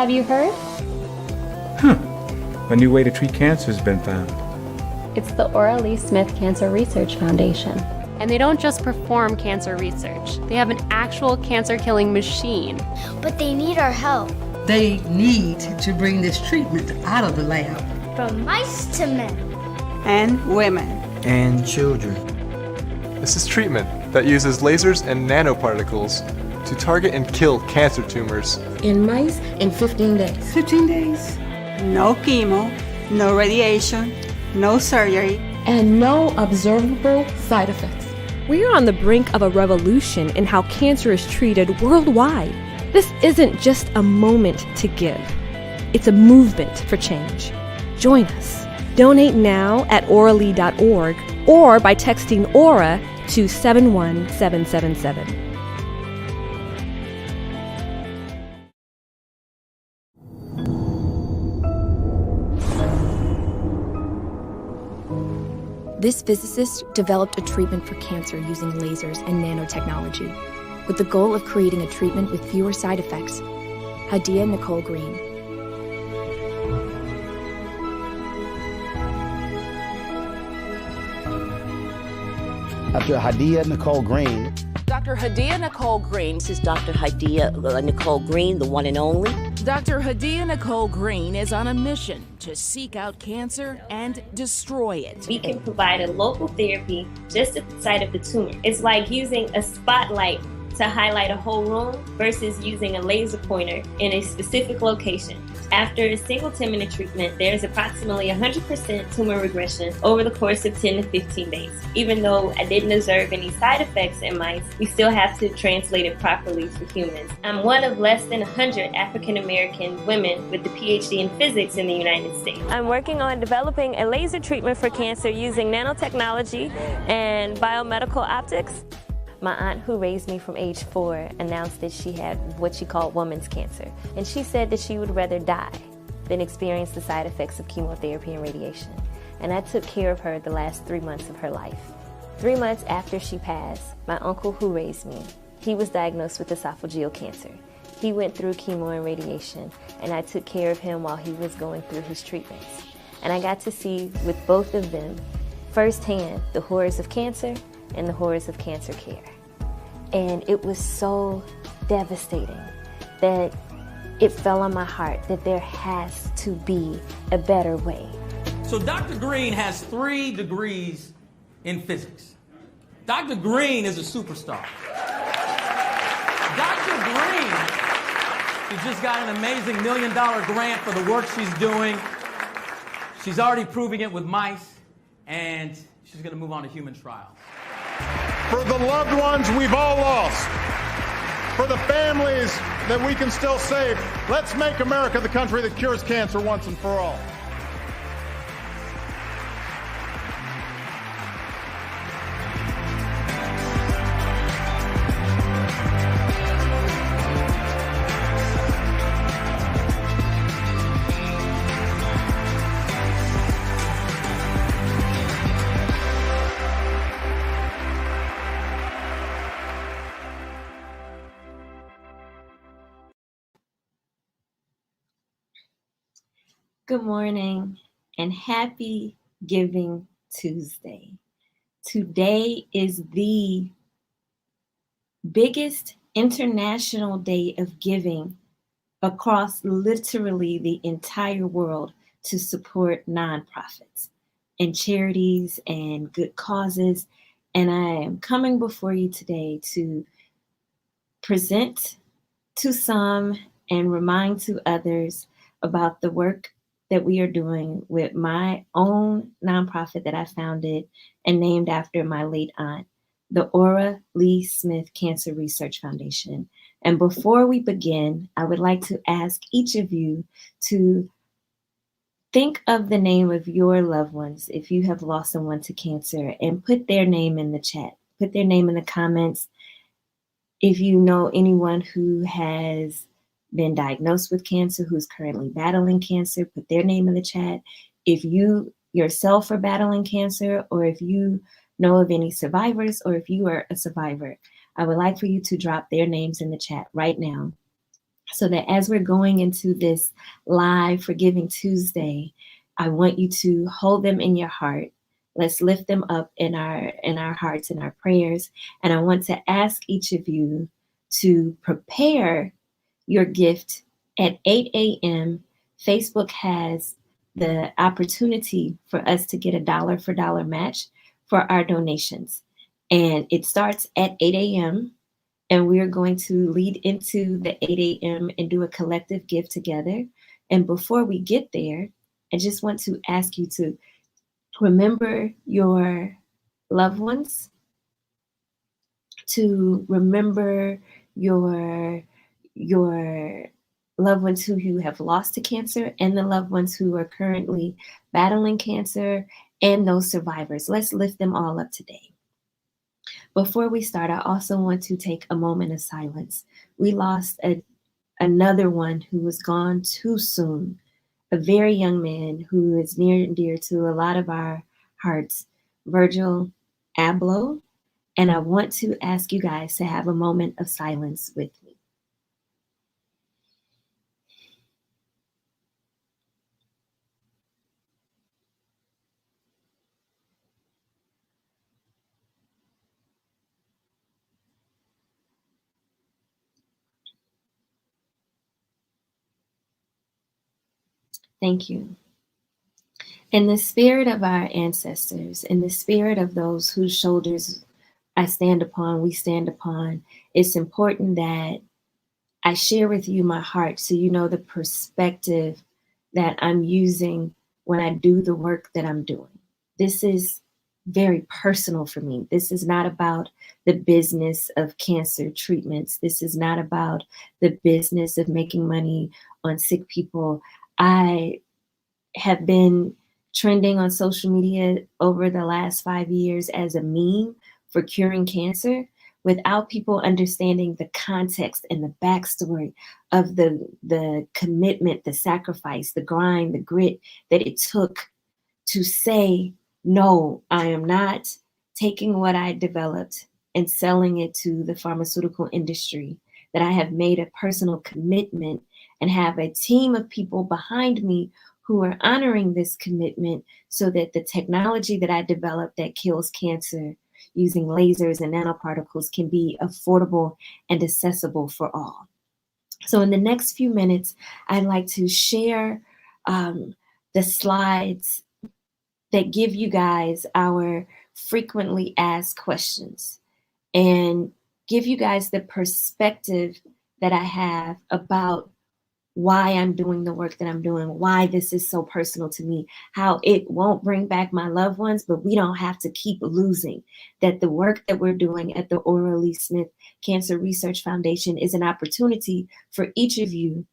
Have you heard? A new way to treat cancer has been found. It's the Ora Lee Smith Cancer Research Foundation. And they don't just perform cancer research. They have an actual cancer-killing machine. But they need our help. They need to bring this treatment out of the lab. From mice to men. And women. And children. This is treatment that uses lasers and nanoparticles to target and kill cancer tumors. In mice in 15 days. 15 days. No chemo, no radiation, no surgery. And no observable side effects. We're on the brink of a revolution in how cancer is treated worldwide. This isn't just a moment to give. It's a movement for change. Join us. Donate now at oralee.org or by texting AURA to 71777. This physicist developed a treatment for cancer using lasers and nanotechnology, with the goal of creating a treatment with fewer side effects. Hadiyah-Nicole Green. Dr. Hadiyah-Nicole Green. Dr. Hadiyah-Nicole Green. This is Dr. Hadiyah-Nicole Green, the one and only. Dr. Hadiyah-Nicole Green is on a mission to seek out cancer and destroy it. We can provide a local therapy just at the site of the tumor. It's like using a spotlight to highlight a whole room versus using a laser pointer in a specific location. After a single 10-minute treatment, there's approximately 100% tumor regression over the course of 10 to 15 days. Even though I didn't observe any side effects in mice, we still have to translate it properly for humans. I'm one of less than 100 African American women with a PhD in physics in the United States. I'm working on developing a laser treatment for cancer using nanotechnology and biomedical optics. My aunt, who raised me from age 4, announced that she had what she called woman's cancer. And she said that she would rather die than experience the side effects of chemotherapy and radiation. And I took care of her the last 3 months of her life. 3 months after she passed, my uncle, who raised me, he was diagnosed with esophageal cancer. He went through chemo and radiation, and I took care of him while he was going through his treatments. And I got to see with both of them firsthand the horrors of cancer and the horrors of cancer care. And it was so devastating that it fell on my heart that there has to be a better way. So Dr. Green has 3 degrees in physics. Dr. Green is a superstar. Dr. Green, she just got an amazing $1 million grant for the work she's doing. She's already proving it with mice, and she's going to move on to human trials. For the loved ones we've all lost, for the families that we can still save, let's make America the country that cures cancer once and for all. Good morning and happy Giving Tuesday. Today is the biggest international day of giving across literally the entire world to support nonprofits and charities and good causes. And I am coming before you today to present to some and remind to others about the work that we are doing with my own nonprofit that I founded and named after my late aunt, the Ora Lee Smith Cancer Research Foundation. And before we begin, I would like to ask each of you to think of the name of your loved ones if you have lost someone to cancer, and put their name in the chat. Put their name in the comments. If you know anyone who has been diagnosed with cancer, who's currently battling cancer, put their name in the chat. If you yourself are battling cancer, or if you know of any survivors, or if you are a survivor, I would like for you to drop their names in the chat right now So that as we're going into this live Forgiving Tuesday, I want you to hold them in your heart. Let's lift them up in our hearts and our prayers. And I want to ask each of you to prepare your gift at 8 a.m. Facebook has the opportunity for us to get a dollar for dollar match for our donations. And it starts at 8 a.m. And we're going to lead into the 8 a.m. and do a collective gift together. And before we get there, I just want to ask you to remember your loved ones, to remember your loved ones who you have lost to cancer, and the loved ones who are currently battling cancer, and those survivors. Let's lift them all up today. Before we start, I also want to take a moment of silence. We lost another one who was gone too soon, a very young man who is near and dear to a lot of our hearts, Virgil Abloh. And I want to ask you guys to have a moment of silence with me. Thank you. In the spirit of our ancestors, in the spirit of those whose shoulders I stand upon, we stand upon, it's important that I share with you my heart so you know the perspective that I'm using when I do the work that I'm doing. This is very personal for me. This is not about the business of cancer treatments. This is not about the business of making money on sick people. I have been trending on social media over the last 5 years as a meme for curing cancer without people understanding the context and the backstory of the commitment, the sacrifice, the grind, the grit that it took to say, no, I am not taking what I developed and selling it to the pharmaceutical industry, that I have made a personal commitment and have a team of people behind me who are honoring this commitment so that the technology that I developed that kills cancer using lasers and nanoparticles can be affordable and accessible for all. So in the next few minutes, I'd like to share the slides that give you guys our frequently asked questions and give you guys the perspective that I have about why I'm doing the work that I'm doing, why this is so personal to me, how it won't bring back my loved ones, but we don't have to keep losing, that the work that we're doing at the Ora Lee Smith Cancer Research Foundation is an opportunity for each of you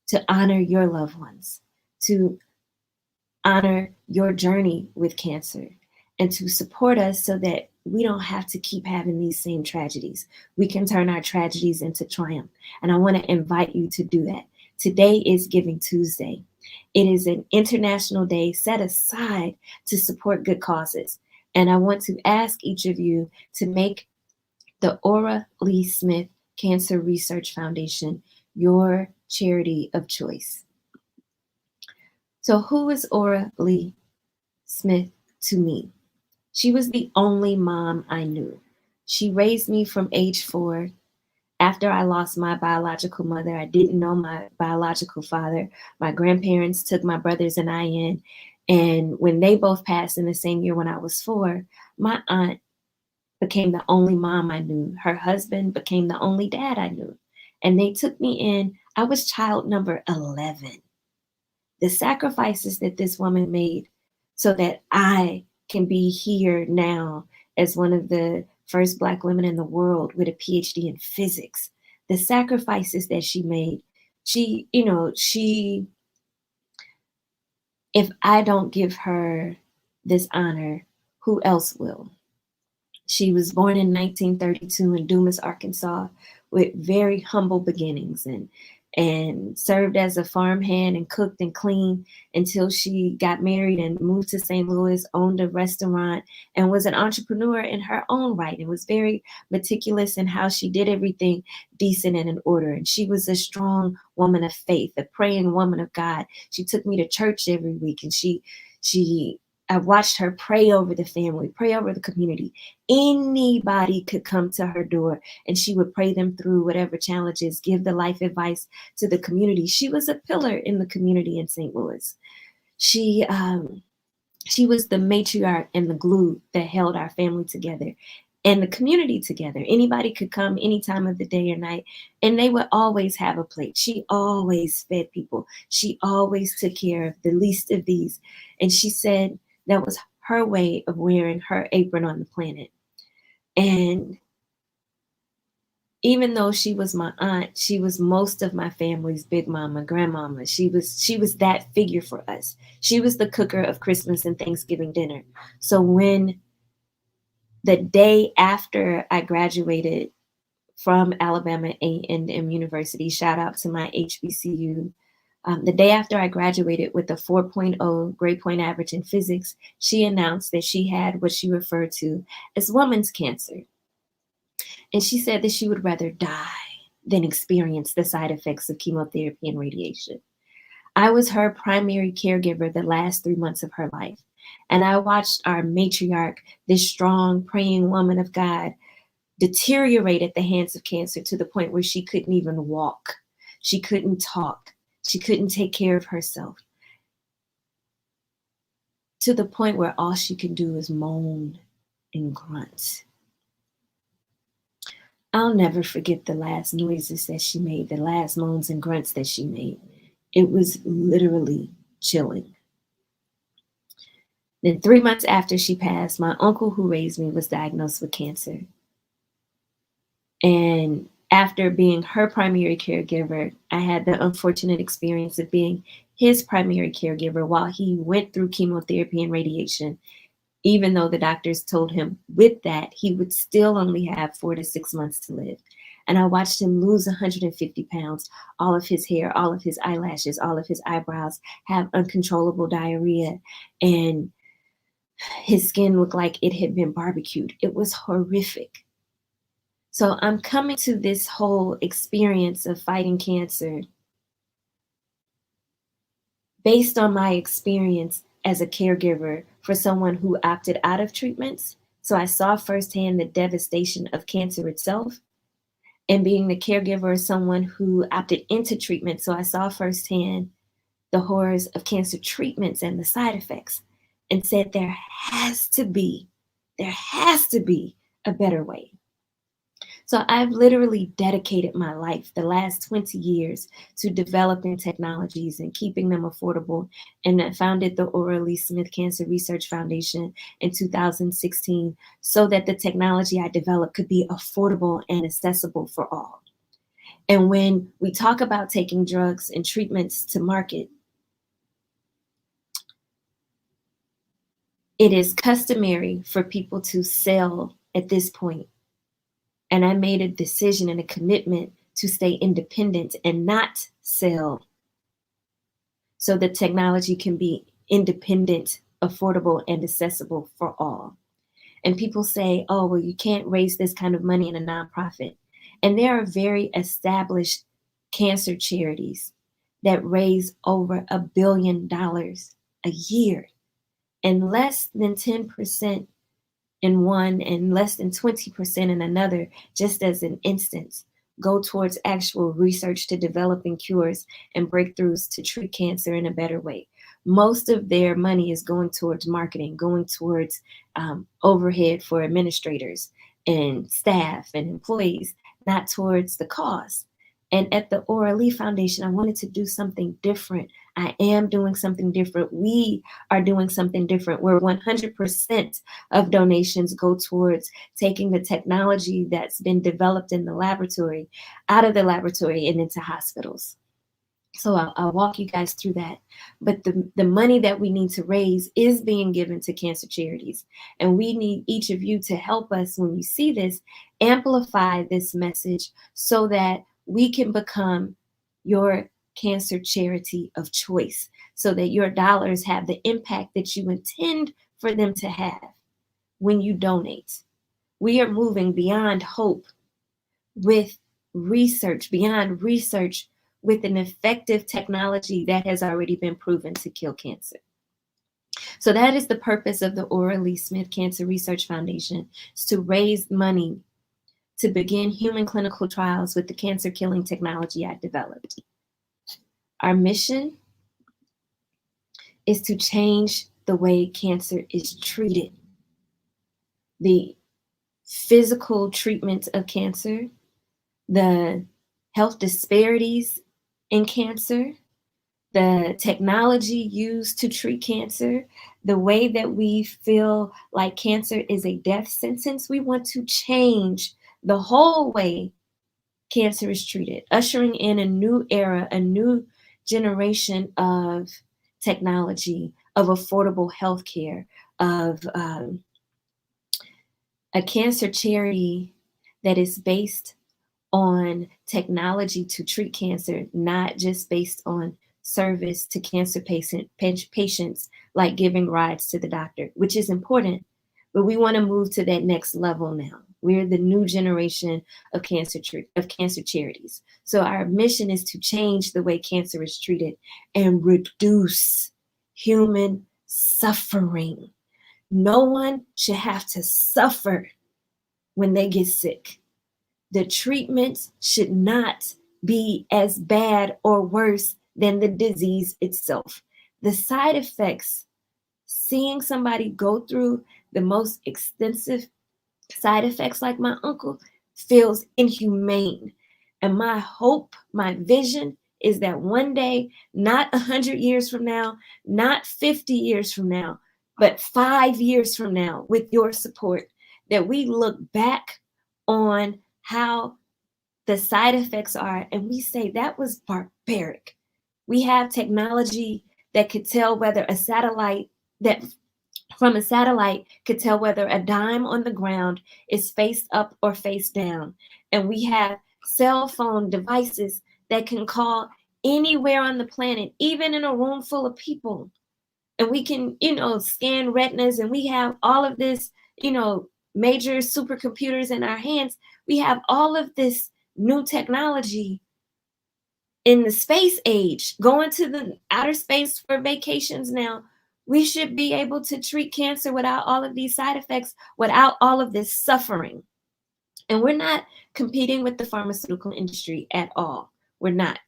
to honor your loved ones, to honor your journey with cancer, and to support us so that we don't have to keep having these same tragedies. We can turn our tragedies into triumph. And I want to invite you to do that. Today is Giving Tuesday. It is an international day set aside to support good causes. And I want to ask each of you to make the Ora Lee Smith Cancer Research Foundation your charity of choice. So who is Ora Lee Smith to me? She was the only mom I knew. She raised me from age 4. After I lost my biological mother, I didn't know my biological father. My grandparents took my brothers and I in. And when they both passed in the same year when I was 4, my aunt became the only mom I knew. Her husband became the only dad I knew. And they took me in. I was child number 11. The sacrifices that this woman made so that I can be here now as one of the first Black women in the world with a PhD in physics. The sacrifices that she made, if I don't give her this honor, who else will? She was born in 1932 in Dumas, Arkansas, with very humble beginnings. And and served as a farmhand and cooked and cleaned until she got married and moved to St. Louis, owned a restaurant, and was an entrepreneur in her own right, and was very meticulous in how she did everything decent and in order. And she was a strong woman of faith, a praying woman of God. She took me to church every week, and I watched her pray over the family, pray over the community. Anybody could come to her door and she would pray them through whatever challenges, give the life advice to the community. She was a pillar in the community in St. Louis. She was the matriarch and the glue that held our family together and the community together. Anybody could come any time of the day or night, and they would always have a plate. She always fed people. She always took care of the least of these. And she said that was her way of wearing her apron on the planet. And even though she was my aunt, she was most of my family's big mama, grandmama. She was that figure for us. She was the cooker of Christmas and Thanksgiving dinner. So when the day after I graduated from Alabama A&M University, shout out to my HBCU, the day after I graduated with a 4.0 grade point average in physics, she announced that she had what she referred to as woman's cancer. And she said that she would rather die than experience the side effects of chemotherapy and radiation. I was her primary caregiver the last 3 months of her life. And I watched our matriarch, this strong, praying woman of God, deteriorate at the hands of cancer to the point where she couldn't even walk. She couldn't talk. She couldn't take care of herself. To the point where all she could do is moan and grunt. I'll never forget the last noises that she made, the last moans and grunts that she made. It was literally chilling. Then 3 months after she passed, my uncle who raised me was diagnosed with cancer. And after being her primary caregiver, I had the unfortunate experience of being his primary caregiver while he went through chemotherapy and radiation, even though the doctors told him with that he would still only have 4 to 6 months to live. And I watched him lose 150 pounds, all of his hair, all of his eyelashes, all of his eyebrows, have uncontrollable diarrhea, and his skin looked like it had been barbecued. It was horrific. So I'm coming to this whole experience of fighting cancer based on my experience as a caregiver for someone who opted out of treatments. So I saw firsthand the devastation of cancer itself, and being the caregiver of someone who opted into treatment. So I saw firsthand the horrors of cancer treatments and the side effects, and said there has to be a better way. So I've literally dedicated my life the last 20 years to developing technologies and keeping them affordable, and I founded the Aura Lee Smith Cancer Research Foundation in 2016 so that the technology I developed could be affordable and accessible for all. And when we talk about taking drugs and treatments to market, it is customary for people to sell at this point. And I made a decision and a commitment to stay independent and not sell, so the technology can be independent, affordable, and accessible for all. And people say, oh, well, you can't raise this kind of money in a nonprofit. And there are very established cancer charities that raise over $1 billion a year. And less than 10% in one and less than 20% in another, just as an instance, go towards actual research to developing cures and breakthroughs to treat cancer in a better way. Most of their money is going towards marketing, going towards overhead for administrators and staff and employees, not towards the cause. And at the Aura Lee Foundation, I wanted to do something different. I am doing something different. We are doing something different, where 100% of donations go towards taking the technology that's been developed in the laboratory out of the laboratory and into hospitals. So I'll walk you guys through that. But the money that we need to raise is being given to cancer charities. And we need each of you to help us, when you see this, amplify this message so that we can become your cancer charity of choice so that your dollars have the impact that you intend for them to have when you donate. We are moving beyond hope with research, beyond research with an effective technology that has already been proven to kill cancer. So that is the purpose of the Ora Lee Smith Cancer Research Foundation, is to raise money to begin human clinical trials with the cancer killing technology I developed. Our mission is to change the way cancer is treated. The physical treatment of cancer, the health disparities in cancer, the technology used to treat cancer, the way that we feel like cancer is a death sentence. We want to change the whole way cancer is treated, ushering in a new era, a new generation of technology, of affordable healthcare, of a cancer charity that is based on technology to treat cancer, not just based on service to cancer patients, like giving rides to the doctor, which is important, but we want to move to that next level now. We're the new generation of cancer charities. So our mission is to change the way cancer is treated and reduce human suffering. No one should have to suffer when they get sick. The treatment should not be as bad or worse than the disease itself. The side effects, seeing somebody go through the most extensive side effects like my uncle, feels inhumane. And my hope, my vision is that one day, not 100 years from now, not 50 years from now, but 5 years from now, with your support, that we look back on how the side effects are and we say that was barbaric. We have technology that could tell whether a satellite could tell whether a dime on the ground is face up or face down. And we have cell phone devices that can call anywhere on the planet, even in a room full of people. And we can, scan retinas, and we have all of this, major supercomputers in our hands. We have all of this new technology in the space age, going to the outer space for vacations now. We should be able to treat cancer without all of these side effects, without all of this suffering. And we're not competing with the pharmaceutical industry at all. We're not.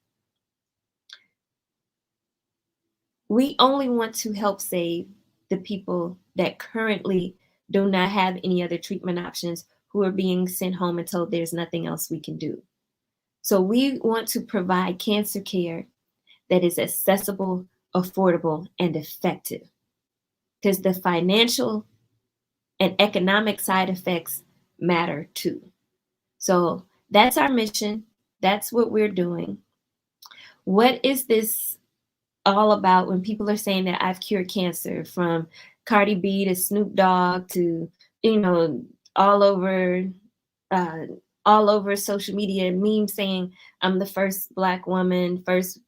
We only want to help save the people that currently do not have any other treatment options, who are being sent home and told there's nothing else we can do. So we want to provide cancer care that is accessible, affordable, and effective, because the financial and economic side effects matter too. So that's our mission. That's what we're doing. What is this all about when people are saying that I've cured cancer, from Cardi B to Snoop Dogg to, all over social media, memes saying I'm the first Black woman, first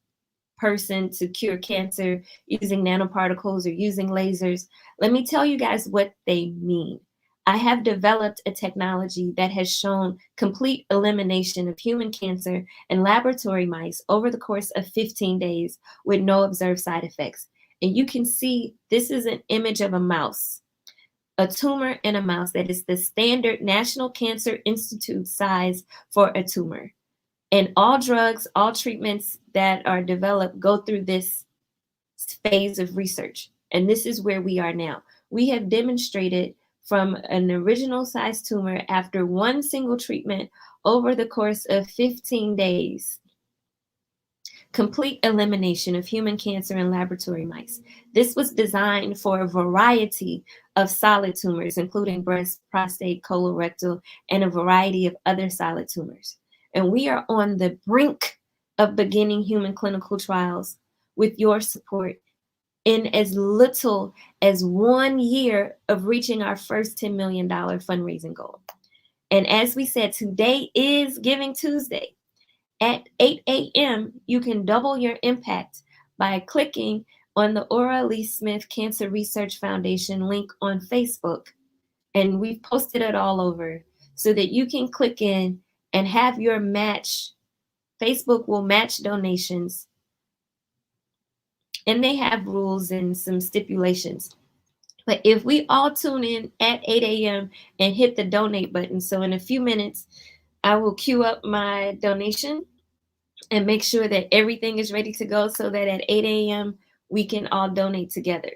person to cure cancer using nanoparticles or using lasers. Let me tell you guys what they mean. I have developed a technology that has shown complete elimination of human cancer in laboratory mice over the course of 15 days with no observed side effects. And you can see this is an image of a mouse, a tumor in a mouse that is the standard National Cancer Institute size for a tumor. And all drugs, all treatments that are developed go through this phase of research. And this is where we are now. We have demonstrated from an original size tumor, after one single treatment over the course of 15 days, complete elimination of human cancer in laboratory mice. This was designed for a variety of solid tumors, including breast, prostate, colorectal, and a variety of other solid tumors. And we are on the brink of beginning human clinical trials with your support in as little as 1 year of reaching our first $10 million fundraising goal. And as we said, today is Giving Tuesday. At 8 a.m., you can double your impact by clicking on the Aura Lee Smith Cancer Research Foundation link on Facebook. And we've posted it all over so that you can click in and have your match. Facebook will match donations, and they have rules and some stipulations. But if we all tune in at 8 a.m. and hit the donate button, so in a few minutes, I will queue up my donation and make sure that everything is ready to go so that at 8 a.m. we can all donate together.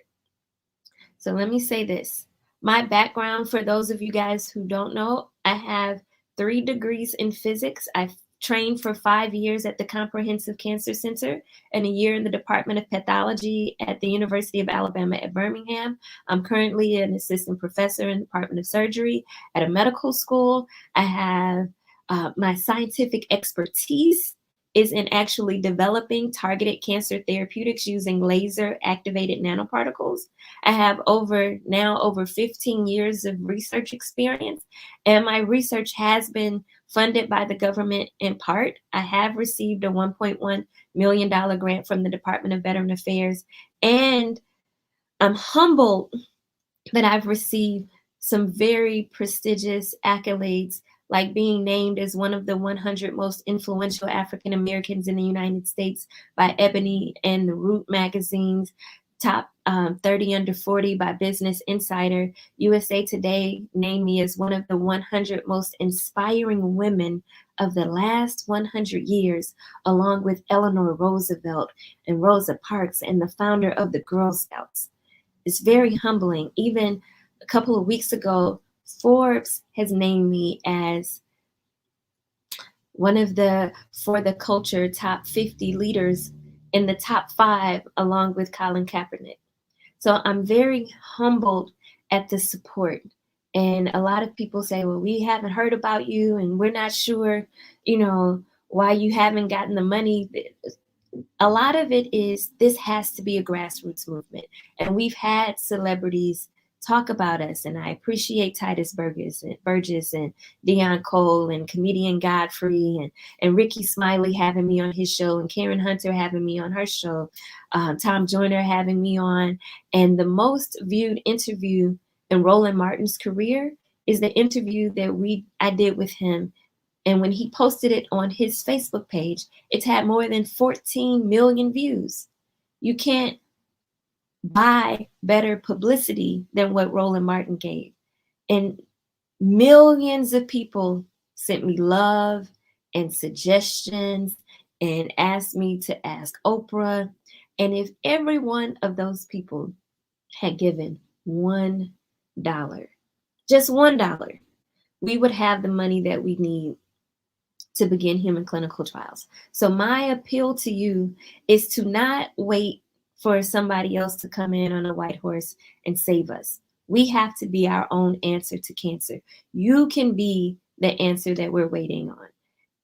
So let me say this. My background, for those of you guys who don't know, I have 3 degrees in physics. I've trained for 5 years at the Comprehensive Cancer Center and a year in the Department of Pathology at the University of Alabama at Birmingham. I'm currently an assistant professor in the Department of Surgery at a medical school. I have my scientific expertise is in actually developing targeted cancer therapeutics using laser activated nanoparticles. I have over 15 years of research experience, and my research has been funded by the government in part. I have received a $1.1 million grant from the Department of Veteran Affairs, and I'm humbled that I've received some very prestigious accolades, like being named as one of the 100 most influential African Americans in the United States by Ebony and the Root magazines, top 30 under 40 by Business Insider. USA Today named me as one of the 100 most inspiring women of the last 100 years, along with Eleanor Roosevelt and Rosa Parks and the founder of the Girl Scouts. It's very humbling. Even a couple of weeks ago, Forbes has named me as one of the For the Culture top 50 leaders in the top 5, along with Colin Kaepernick. So I'm very humbled at the support. And a lot of people say, well, we haven't heard about you and we're not sure, why you haven't gotten the money. A lot of it is this has to be a grassroots movement. And we've had celebrities talk about us, and I appreciate Titus Burgess and Deion Cole and comedian Godfrey and Ricky Smiley having me on his show, and Karen Hunter having me on her show, Tom Joyner having me on. And the most viewed interview in Roland Martin's career is the interview that I did with him. And when he posted it on his Facebook page, it's had more than 14 million views. You can't buy better publicity than what Roland Martin gave. And millions of people sent me love and suggestions and asked me to ask Oprah. And if every one of those people had given $1, just $1, we would have the money that we need to begin human clinical trials. So my appeal to you is to not wait for somebody else to come in on a white horse and save us. We have to be our own answer to cancer. You can be the answer that we're waiting on.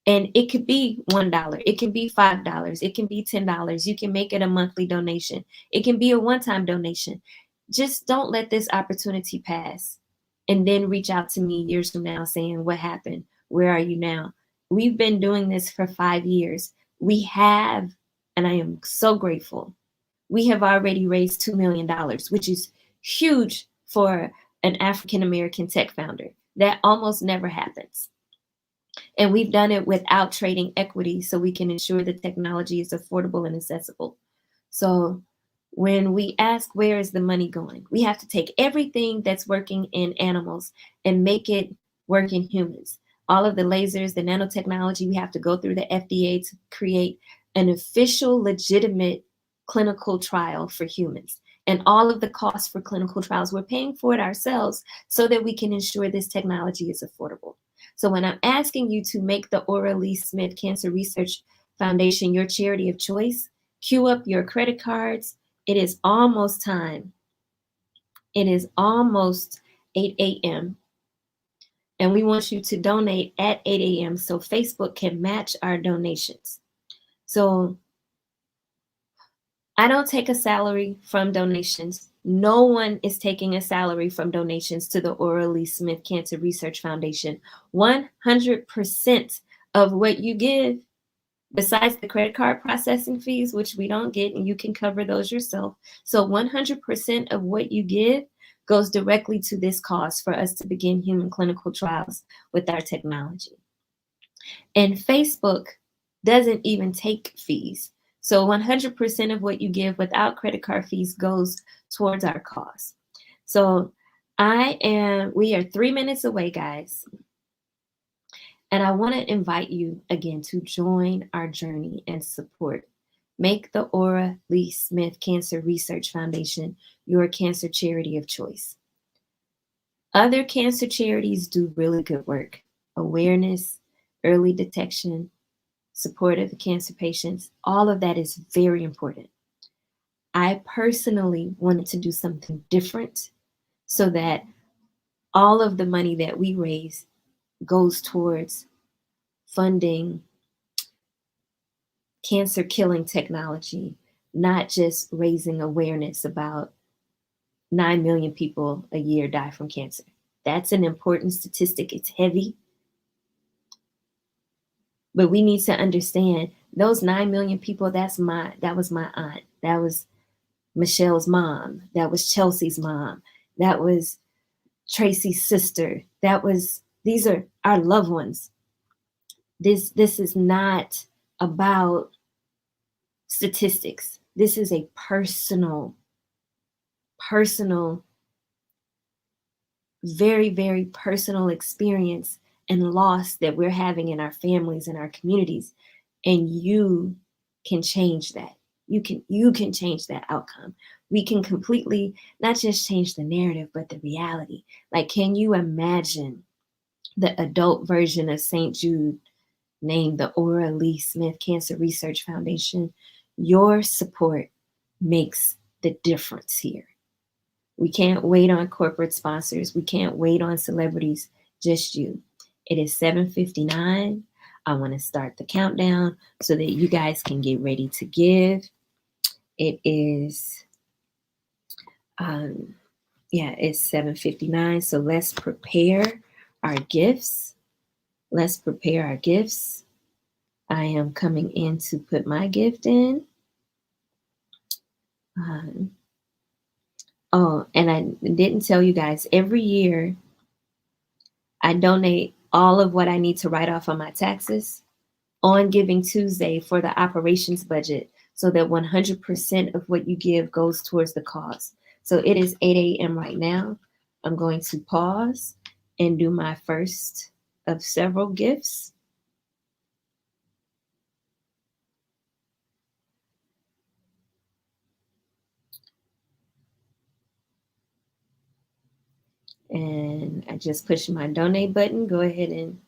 And it could be $1, it can be $5, it can be $10. You can make it a monthly donation. It can be a one-time donation. Just don't let this opportunity pass and then reach out to me years from now saying, what happened? Where are you now? We've been doing this for 5 years. We have, and I am so grateful, we have already raised $2 million, which is huge for an African-American tech founder. That almost never happens. And we've done it without trading equity so we can ensure the technology is affordable and accessible. So when we ask where is the money going, we have to take everything that's working in animals and make it work in humans. All of the lasers, the nanotechnology, we have to go through the FDA to create an official, legitimate clinical trial for humans. And all of the costs for clinical trials, we're paying for it ourselves so that we can ensure this technology is affordable. So when I'm asking you to make the Aura Lee Smith Cancer Research Foundation your charity of choice, queue up your credit cards. It is almost time. It is almost 8 a.m. And we want you to donate at 8 a.m. so Facebook can match our donations. So I don't take a salary from donations. No one is taking a salary from donations to the Aura Lee Smith Cancer Research Foundation. 100% of what you give besides the credit card processing fees, which we don't get, and you can cover those yourself. So 100% of what you give goes directly to this cause for us to begin human clinical trials with our technology. And Facebook doesn't even take fees. So 100% of what you give without credit card fees goes towards our cause. So we are 3 minutes away, guys. And I want to invite you again to join our journey and support. Make the Ora Lee Smith Cancer Research Foundation your cancer charity of choice. Other cancer charities do really good work. Awareness, early detection, support of cancer patients, all of that is very important. I personally wanted to do something different so that all of the money that we raise goes towards funding cancer killing technology, not just raising awareness about 9 million people a year die from cancer. That's an important statistic. It's heavy. But we need to understand those 9 million people, that was my aunt. That was Michelle's mom. That was Chelsea's mom. That was Tracy's sister. These are our loved ones. This is not about statistics. This is a personal, very, very personal experience and loss that we're having in our families and our communities. And you can change that. You can change that outcome. We can completely not just change the narrative, but the reality. Like, can you imagine the adult version of St. Jude named the Ora Lee Smith Cancer Research Foundation? Your support makes the difference here. We can't wait on corporate sponsors. We can't wait on celebrities, just you. It is 7:59. I want to start the countdown so that you guys can get ready to give. It is, it's 7:59. So let's prepare our gifts. Let's prepare our gifts. I am coming in to put my gift in. And I didn't tell you guys, every year I donate all of what I need to write off on my taxes on Giving Tuesday for the operations budget, so that 100% of what you give goes towards the cause. So it is 8 a.m. right now. I'm going to pause and do my first of several gifts. And I just pushed my donate button. Go ahead and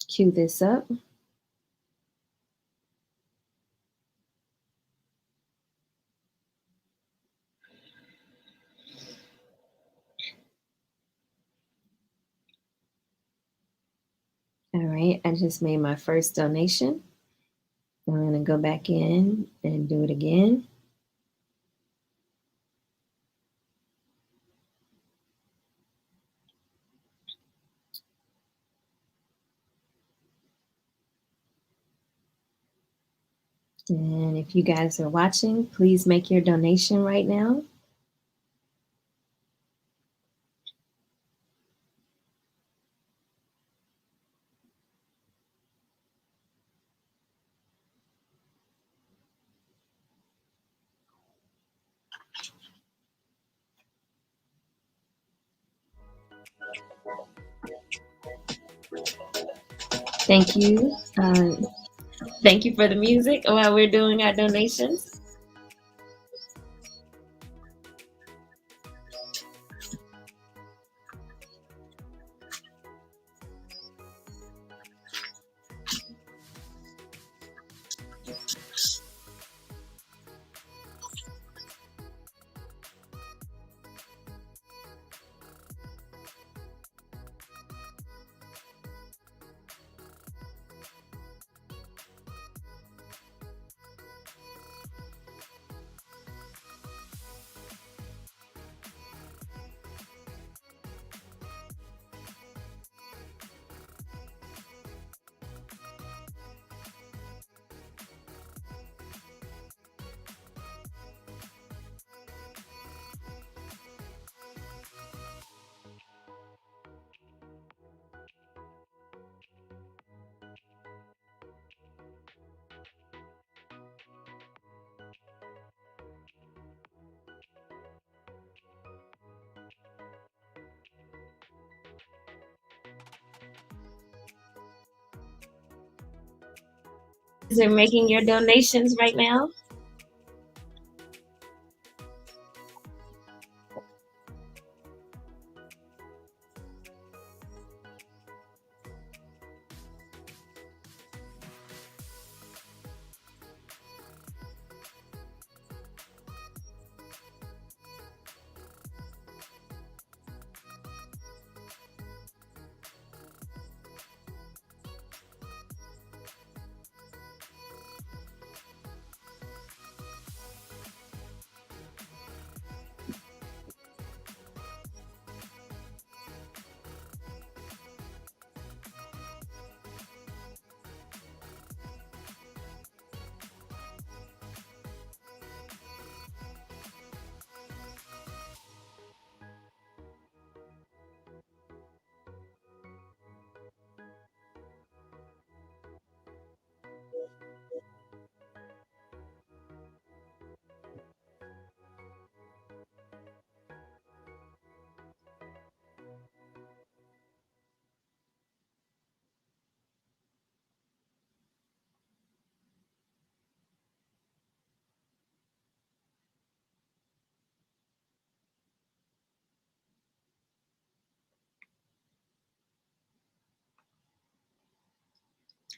cue this up. All right, I just made my first donation. I'm going to go back in and do it again. And if you guys are watching, please make your donation right now. Thank you. Thank you for the music while we're doing our donations. are making your donations right now.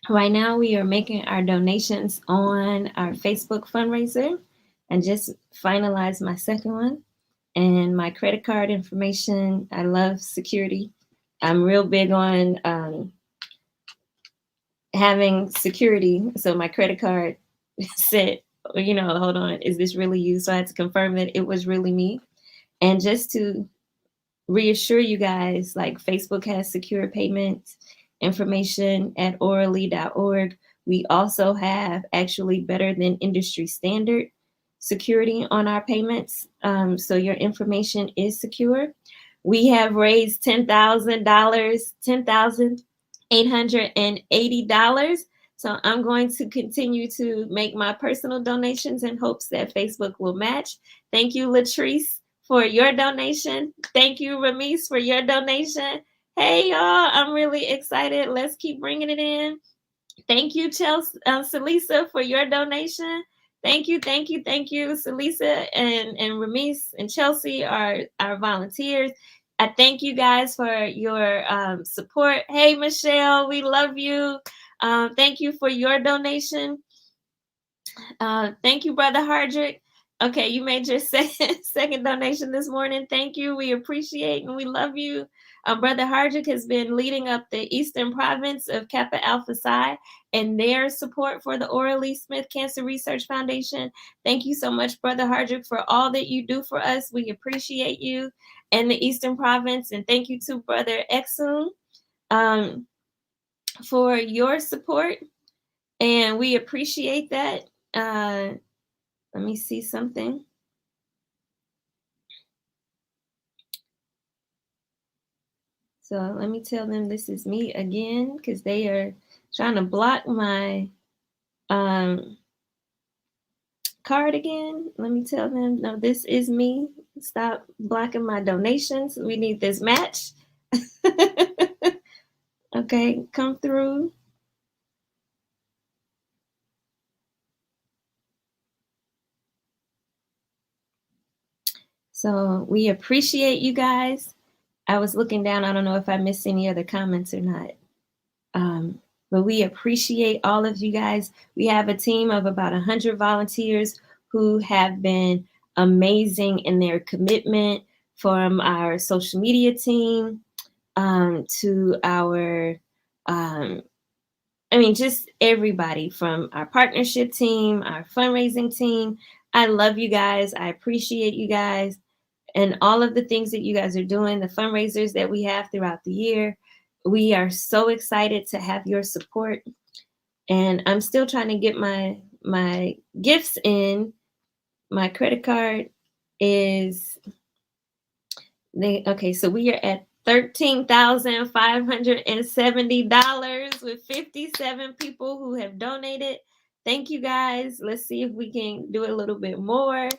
Right now, we are making our donations on our Facebook fundraiser and just finalized my second one. And my credit card information, I love security. I'm real big on having security. So my credit card said, hold on, is this really you? So I had to confirm that it was really me. And just to reassure you guys, like Facebook has secure payment information at orally.org. We also have actually better than industry standard security on our payments. So your information is secure. We have raised $10,000, $10,880. So I'm going to continue to make my personal donations in hopes that Facebook will match. Thank you, Latrice, for your donation. Thank you, Ramis, for your donation. Hey, y'all, I'm really excited. Let's keep bringing it in. Thank you, Celisa, for your donation. Thank you, Celisa and Ramis and Chelsea are our volunteers. I thank you guys for your support. Hey, Michelle, we love you. Thank you for your donation. Thank you, Brother Hardrick. Okay, you made your second donation this morning. Thank you. We appreciate and we love you. Brother Hardrick has been leading up the Eastern Province of Kappa Alpha Psi and their support for the Ora Lee Smith Cancer Research Foundation. Thank you so much, Brother Hardrick, for all that you do for us. We appreciate you and the Eastern Province. And thank you to Brother Exum for your support. And we appreciate that. Let me see something. So let me tell them this is me again, because they are trying to block my card again. Let me tell them, no, this is me. Stop blocking my donations. We need this match. Okay, come through. So we appreciate you guys. I was looking down. I don't know if I missed any other comments or not. But we appreciate all of you guys. We have a team of about 100 volunteers who have been amazing in their commitment, from our social media team to our, just everybody, from our partnership team, our fundraising team. I love you guys. I appreciate you guys and all of the things that you guys are doing, the fundraisers that we have throughout the year. We are so excited to have your support. And I'm still trying to get my gifts in. My credit card is, so we are at $13,570 with 57 people who have donated. Thank you guys. Let's see if we can do a little bit more.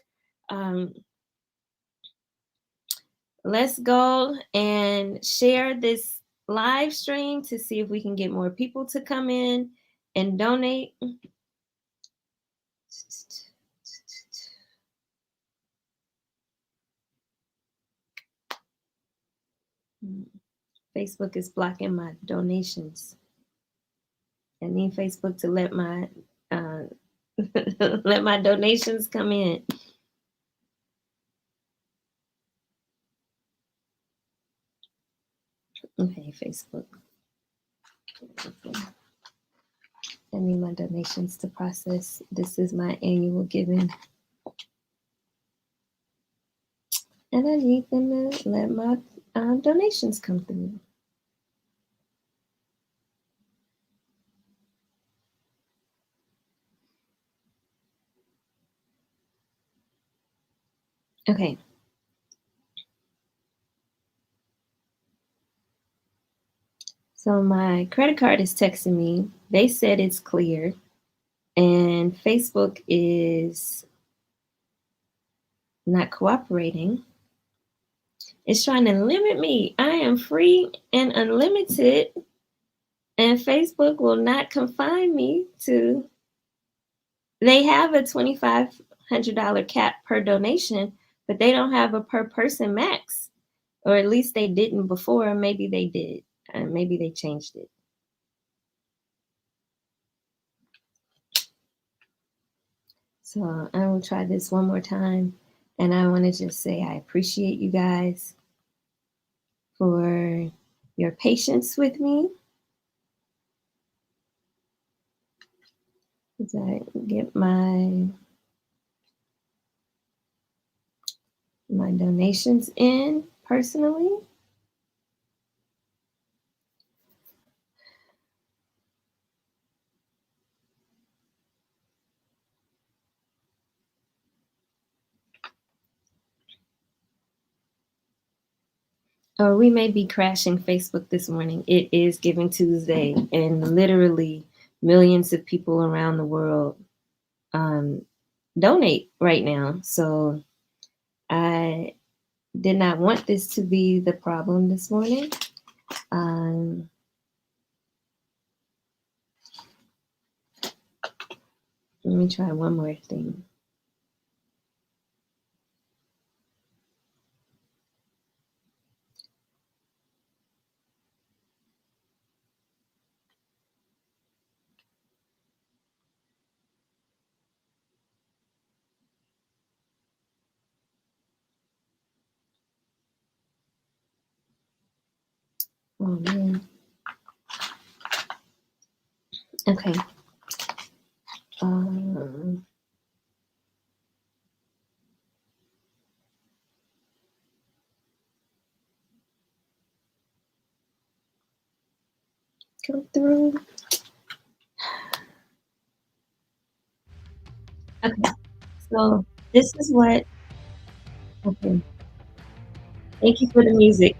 Let's go and share this live stream to see if we can get more people to come in and donate. Facebook is blocking my donations. I need Facebook to let my let my donations come in. Okay, Facebook. I need my donations to process. This is my annual giving. And I need them to let my donations come through. Okay. So my credit card is texting me. They said it's clear. And Facebook is not cooperating. It's trying to limit me. I am free and unlimited. And Facebook will not confine me to. They have a $2,500 cap per donation, but they don't have a per person max. Or at least they didn't before. Maybe they did. Maybe they changed it. So I will try this one more time. And I want to just say I appreciate you guys for your patience with me. As I get my donations in personally. Or we may be crashing Facebook this morning. It is Giving Tuesday, and literally millions of people around the world donate right now. So I did not want this to be the problem this morning. Let me try one more thing. Oh man. Okay. Come through. Okay. So this is what. Okay. Thank you for the music.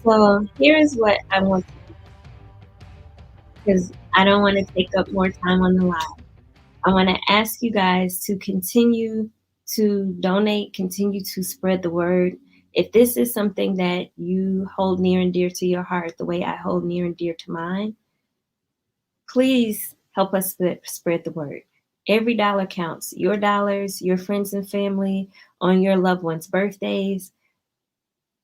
So here is what I want to do, because I don't want to take up more time on the live. I want to ask you guys to continue to donate, continue to spread the word. If this is something that you hold near and dear to your heart, the way I hold near and dear to mine, please help us spread the word. Every dollar counts. Your dollars, your friends and family, on your loved ones' birthdays.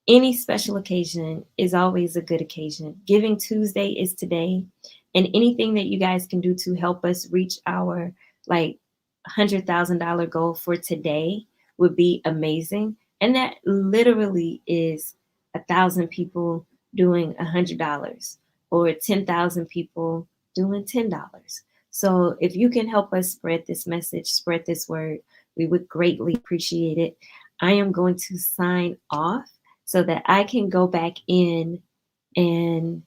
Any special occasion is always a good occasion. Giving Tuesday is today. And anything that you guys can do to help us reach our $100,000 goal for today would be amazing. And that literally is 1,000 people doing $100 or 10,000 people doing $10. So if you can help us spread this message, spread this word, we would greatly appreciate it. I am going to sign off so that I can go back in and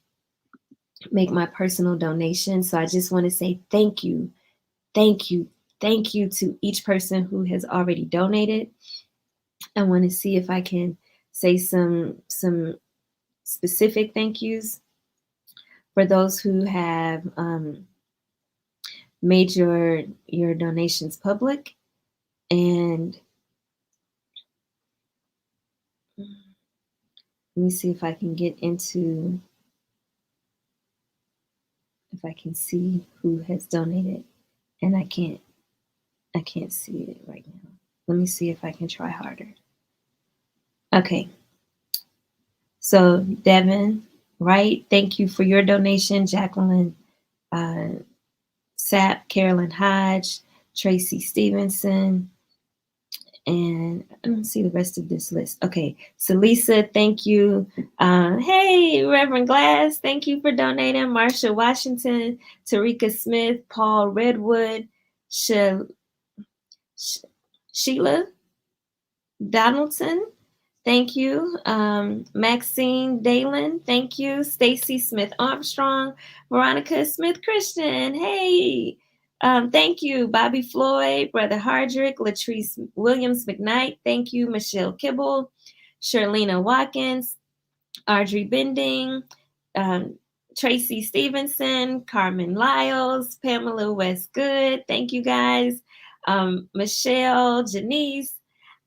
make my personal donation. So I just want to say thank you, thank you, thank you to each person who has already donated. I want to see if I can say some specific thank yous for those who have made your donations public. And let me see if I can get into if I can see who has donated, and I can't see it right now. Let me see if I can try harder. Okay. So Devin, right? Thank you for your donation. Jacqueline Sapp, Carolyn Hodge, Tracy Stevenson, and I don't see the rest of this list. Okay, Celisa, thank you. Hey, Reverend Glass, thank you for donating. Marsha Washington, Tarika Smith, Paul Redwood, Sheila Donaldson, thank you. Maxine Dalen, thank you. Stacy Smith Armstrong, Veronica Smith Christian, hey. Thank you. Bobby Floyd, Brother Hardrick, Latrice Williams McKnight, thank you. Michelle Kibble, Sherlina Watkins, Audrey Bending, Tracy Stevenson, Carmen Lyles, Pamela Westgood, thank you guys. Michelle, Janice,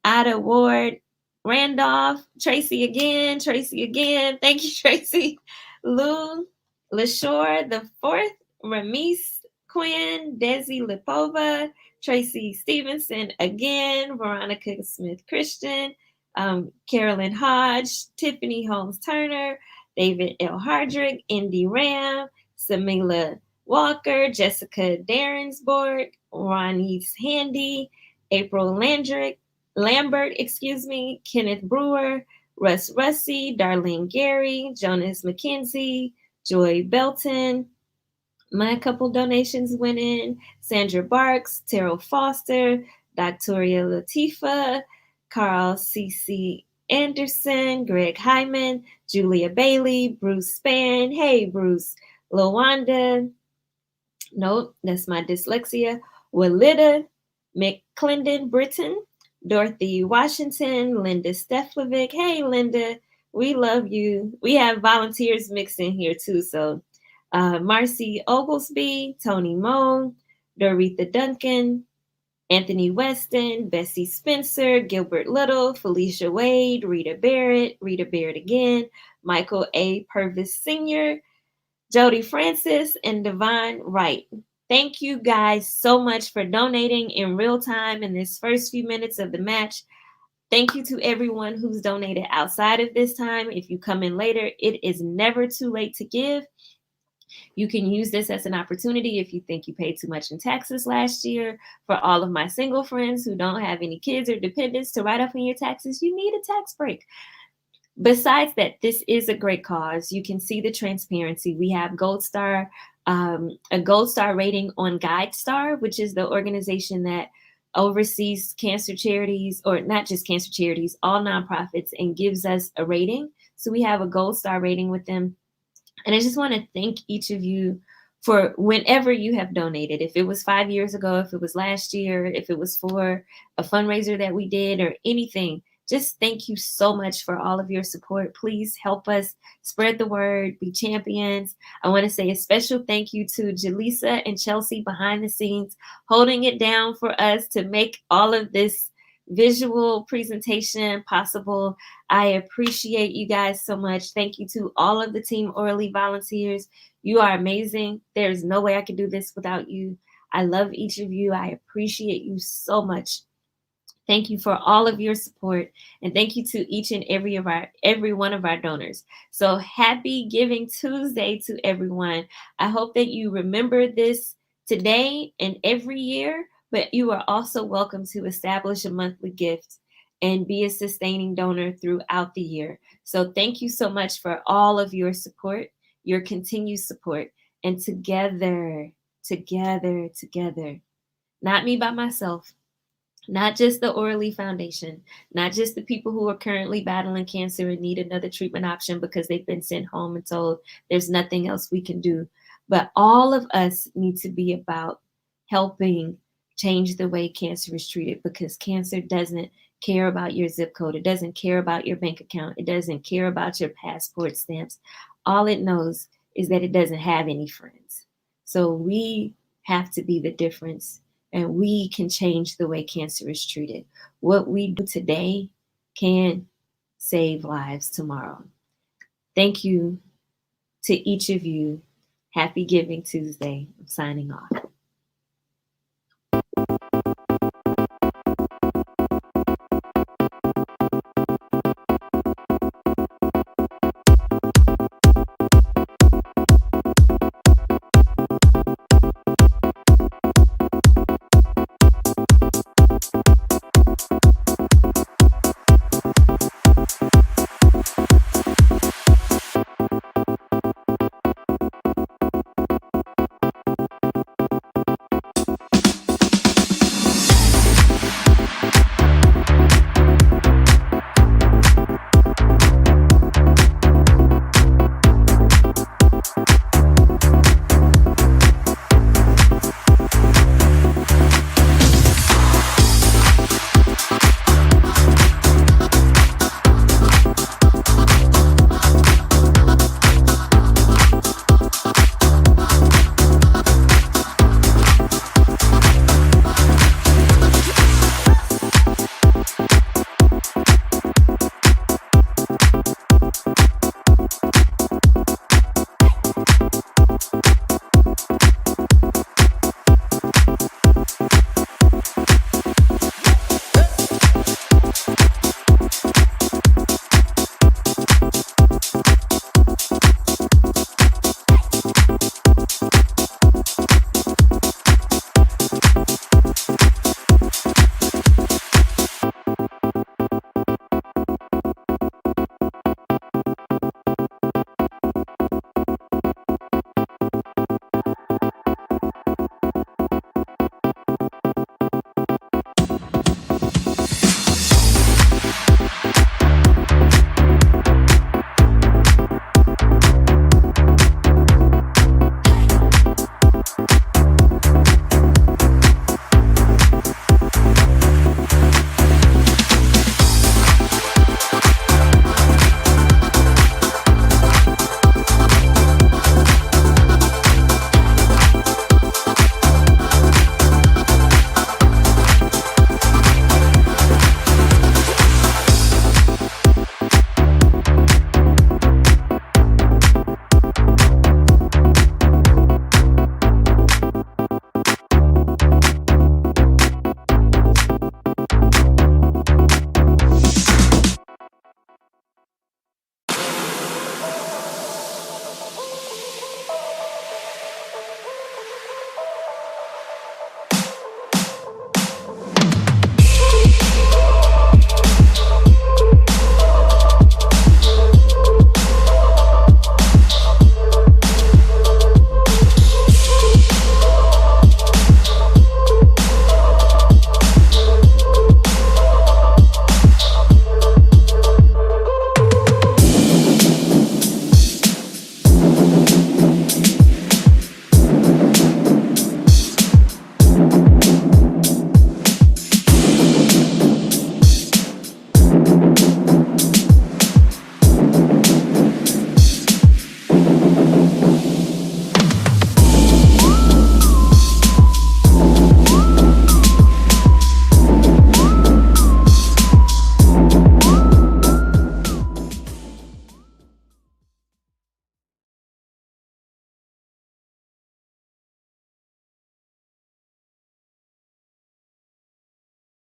Ada Ward, Randolph, Tracy again, thank you, Tracy. Lou, LaShore, the fourth, Ramis, Quinn, Desi Lipova, Tracy Stevenson again, Veronica Smith Christian, Carolyn Hodge, Tiffany Holmes Turner, David L. Hardrick, Indy Ram, Samila Walker, Jessica Darrensborg, Ronnie Handy, April Lambert, Kenneth Brewer, Russ Russi, Darlene Gary, Jonas McKenzie, Joy Belton. My couple donations went in. Sandra Barks, Terrell Foster, Doctoria Latifa, Carl C.C. Anderson, Greg Hyman, Julia Bailey, Bruce Spann. Hey, Bruce. Lawanda. Nope, that's my dyslexia. Walida McClendon Britton, Dorothy Washington, Linda Steflovic. Hey, Linda, we love you. We have volunteers mixed in here too. So Marcy Oglesby, Tony Moe, Doretha Duncan, Anthony Weston, Bessie Spencer, Gilbert Little, Felicia Wade, Rita Barrett again, Michael A. Purvis Sr., Jody Francis, and Devon Wright. Thank you guys so much for donating in real time in this first few minutes of the match. Thank you to everyone who's donated outside of this time. If you come in later, it is never too late to give. You can use this as an opportunity if you think you paid too much in taxes last year. For all of my single friends who don't have any kids or dependents to write off on your taxes, you need a tax break. Besides that, this is a great cause. You can see the transparency. We have Gold Star, a Gold Star rating on GuideStar, which is the organization that oversees cancer charities, or not just cancer charities, all nonprofits, and gives us a rating. So we have a Gold Star rating with them. And I just want to thank each of you for whenever you have donated. If it was 5 years ago, if it was last year, if it was for a fundraiser that we did or anything, just thank you so much for all of your support. Please help us spread the word, be champions. I want to say a special thank you to Jaleesa and Chelsea behind the scenes, holding it down for us to make all of this visual presentation possible. I appreciate you guys so much. Thank you to all of the Team Orally volunteers. You are amazing. There's no way I could do this without you. I love each of you. I appreciate you so much. Thank you for all of your support, and thank you to each and every one of our donors. So happy Giving Tuesday to everyone. I hope that you remember this today and every year, but you are also welcome to establish a monthly gift and be a sustaining donor throughout the year. So thank you so much for all of your support, your continued support, and together, not me by myself, not just the Orally Foundation, not just the people who are currently battling cancer and need another treatment option because they've been sent home and told there's nothing else we can do, but all of us need to be about helping change the way cancer is treated, because cancer doesn't care about your zip code. It doesn't care about your bank account. It doesn't care about your passport stamps. All it knows is that it doesn't have any friends. So we have to be the difference, and we can change the way cancer is treated. What we do today can save lives tomorrow. Thank you to each of you. Happy Giving Tuesday. I'm signing off.